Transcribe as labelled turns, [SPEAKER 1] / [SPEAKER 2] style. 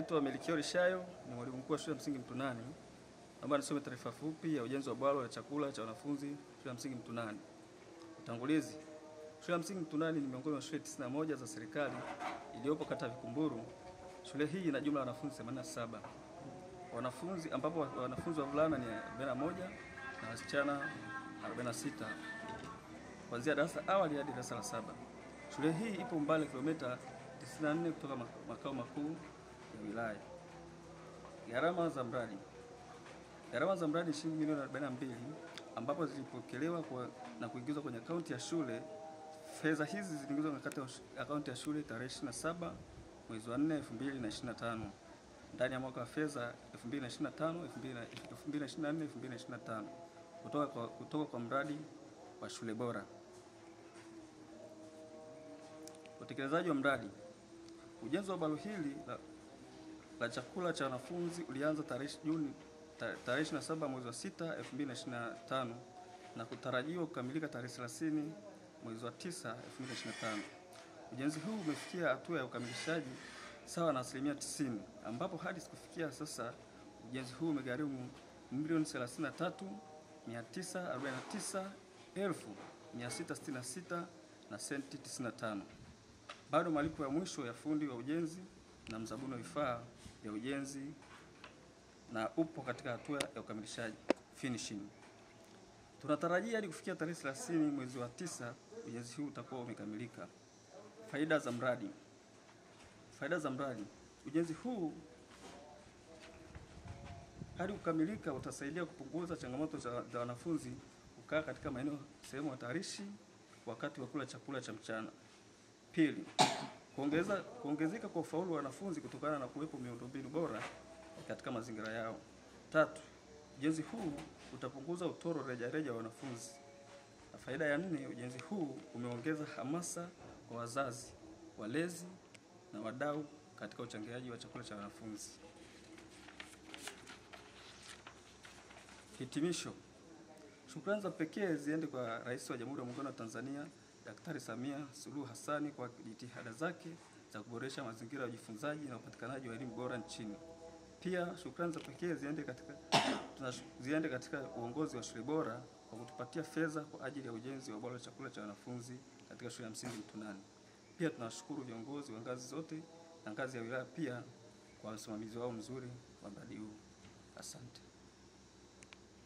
[SPEAKER 1] Naitwa Melchior Shayo, ni mwalimu mkuu wa shule ya msingi Mtunani. Naomba nisome taarifa fupi ya ujenzi wa bwalo la chakula cha wanafunzi shule ya msingi Mtunani. Utangulizi. Shule ya msingi Mtunani ni miongoni mwa shule 91 za serikali iliyopo kata Vikumburu. Shule hii ina jumla ya wanafunzi 87. Ambapo wanafunzi wavulana ni 41 na wasichana 46. Kuanzia darasa awali hadi darasa la 7. Shule hii ipo umbali kilomita 94 kutoka makao makuu ya wilaya. Gharama za mradi. Gharama za mradi shilingi milioni 42 ambapo zilipokelewa na kuingizwa kwenye akaunti ya shule. Fedha hizi ziliingizwa katika akaunti ya shule tarehe 27 mwezi wa 4 2025 ndani ya mwaka wa fedha 2024-2025 kutoka kwa mradi wa shule bora. Utekelezaji wa mradi. Ujenzi wa bwalo hili la chakula cha wanafunzi ulianza tarehe 27 mwezi wa 6 2025 na kutarajiwa kukamilika tarehe 30 mwezi wa 9 2025. Ujenzi huu umefikia hatua ya ukamilishaji sawa na 90%, ambapo hadi kufikia sasa ujenzi huu umegharimu milioni 33,949,666 na senti 95. Bado malipo ya mwisho ya fundi wa ujenzi na mzabuni wa vifaa vya ujenzi na upo katika hatua ya ukamilishaji finishing. Tunatarajia hadi kufikia tarehe 30 mwezi wa 9 ujenzi huu utakuwa umekamilika. Faida za mradi. Faida za mradi. Ujenzi huu hadi kukamilika utasaidia kupunguza changamoto za wanafunzi kukaa katika sehemu hatarishi wakati wa kula chakula cha mchana. Pili, kuongezeka kwa ufaulu wa wanafunzi kutokana na kuwepo miundombinu bora katika mazingira yao. Tatu, ujenzi huu utapunguza utoro rejareja wa wanafunzi. Na faida ya 4, ujenzi huu umeongeza hamasa kwa wazazi, walezi na wadau katika uchangiaji wa chakula cha wanafunzi. Hitimisho. Shukrani za pekee ziende kwa Rais wa Jamhuri ya Muungano wa Tanzania Daktari Samia Suluhu Hassan kwa jitihada zake za kuboresha mazingira ya ujifunzaji na upatikanaji wa elimu bora nchini. Pia shukrani za pekee ziende katika uongozi wa shule bora kwa kutupatia fedha kwa ajili ya ujenzi wa bwalo la chakula cha wanafunzi katika shule ya msingi Mtunani. Pia tunashukuru viongozi wa ngazi zote na ngazi ya wilaya pia kwa usimamizi wao mzuri wa mradi huu. Asante.